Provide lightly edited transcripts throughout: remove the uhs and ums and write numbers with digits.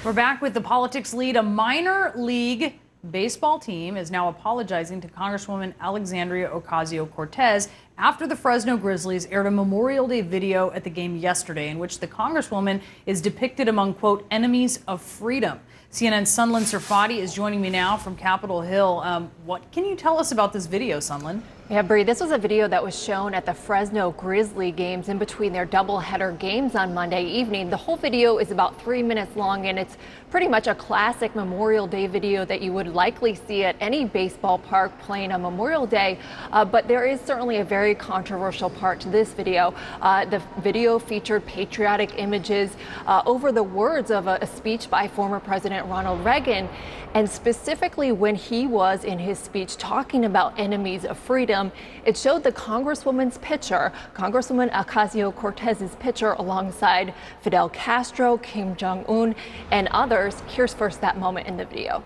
We're back with the politics lead. A minor league baseball team is now apologizing to Congresswoman Alexandria Ocasio-Cortez after the Fresno Grizzlies aired a Memorial Day video at the game yesterday in which the Congresswoman is depicted among, quote, enemies of freedom. CNN's Sunlen Serfati is joining me now from Capitol Hill. What can you tell us about this video, Sunlen? Yeah, Bree, this was a video that was shown at the Fresno Grizzly games in between their doubleheader games on Monday evening. The whole video is about 3 minutes long, and it's pretty much a classic Memorial Day video that you would likely see at any baseball park playing on Memorial Day. But there is certainly a very controversial part to this video. The video featured patriotic images over the words of a speech by former President Ronald Reagan. And specifically when he was in his speech talking about enemies of freedom, it showed the Congresswoman's picture, Congresswoman Ocasio-Cortez's picture alongside Fidel Castro, Kim Jong-un, and others. Here's first that moment in the video.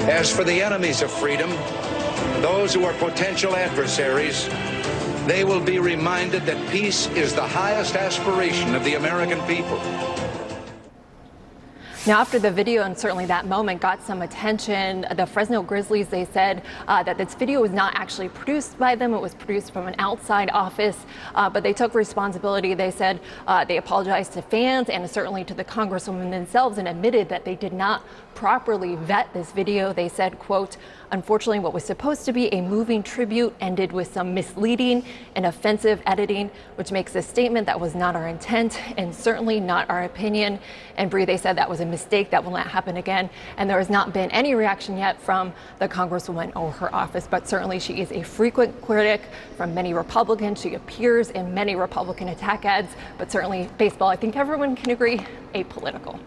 As for the enemies of freedom, those who are potential adversaries, they will be reminded that peace is the highest aspiration of the American people. Now, after the video and certainly that moment got some attention, the Fresno Grizzlies, they said that this video was not actually produced by them. It was produced from an outside office, but they took responsibility. They said they apologized to fans and certainly to the Congresswoman themselves and admitted that they did not properly vet this video. They said, quote, unfortunately, what was supposed to be a moving tribute ended with some misleading and offensive editing, which makes a statement that was not our intent and certainly not our opinion. And Bree, they said that was a mistake, that will not happen again. And there has not been any reaction yet from the Congresswoman or her office, but certainly she is a frequent critic from many Republicans. She appears in many Republican attack ads, but certainly baseball, I think everyone can agree, apolitical.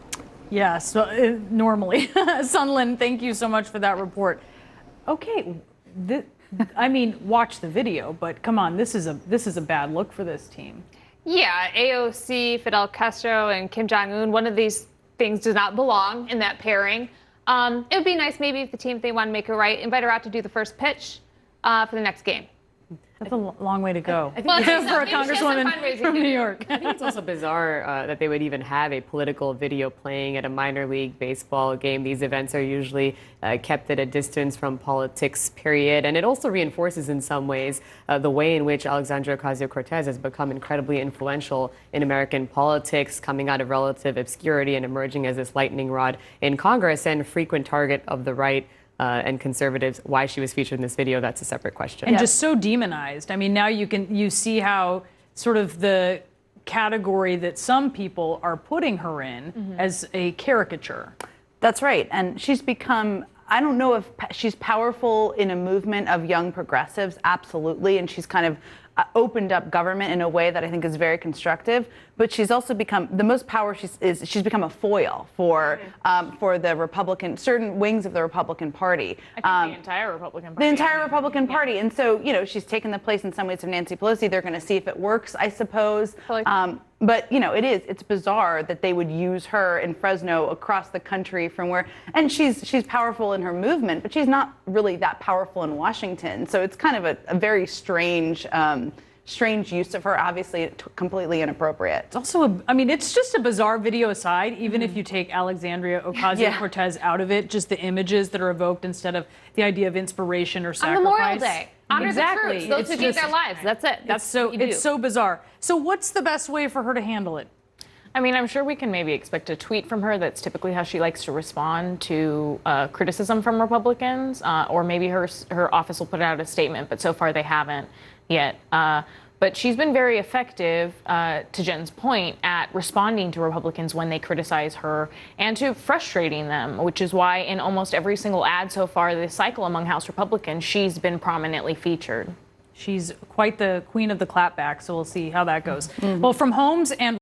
Yes, normally. Sunlen, thank you so much for that report. Okay, I mean, watch the video, but come on, this is a bad look for this team. Yeah, AOC, Fidel Castro, and Kim Jong-un, one of these things does not belong in that pairing. It would be nice maybe if the team, if they want to make it right, invite her out to do the first pitch for the next game. That's a long way to go for a congresswoman from New York. I think it's also bizarre that they would even have a political video playing at a minor league baseball game. These events are usually kept at a distance from politics, period. And it also reinforces in some ways the way in which Alexandria Ocasio-Cortez has become incredibly influential in American politics, coming out of relative obscurity and emerging as this lightning rod in Congress and frequent target of the right and conservatives. Why she was featured in this video, that's a separate question. And just so demonized. I mean, now you see how sort of the category that some people are putting her in as a caricature. That's right. And she's become, I don't know if she's powerful in a movement of young progressives, absolutely. And she's kind of opened up government in a way that I think is very constructive. But she's also become, the most power she's become a foil for the Republican, certain wings of the Republican Party. I think the entire Republican Party. The entire Republican Party. And so, you know, she's taken the place in some ways of Nancy Pelosi. They're going to see if it works, I suppose. But, you know, it's bizarre that they would use her in Fresno across the country from where, and she's powerful in her movement, but she's not really that powerful in Washington. So it's kind of a very strange use of her, obviously completely inappropriate. It's also, I mean, it's just a bizarre video aside, even if you take Alexandria Ocasio-Cortez out of it, just the images that are evoked instead of the idea of inspiration or sacrifice. On Memorial Day. Honor Exactly. the troops, those who gave their lives. That's it. It's so bizarre. So what's the best way for her to handle it? I mean, I'm sure we can maybe expect a tweet from her. That's typically how she likes to respond to criticism from Republicans, or maybe her office will put out a statement, but so far they haven't yet. But she's been very effective, to Jen's point, at responding to Republicans when they criticize her and to frustrating them, which is why in almost every single ad so far this cycle among House Republicans, she's been prominently featured. She's quite the queen of the clapback, so we'll see how that goes. Well, from homes and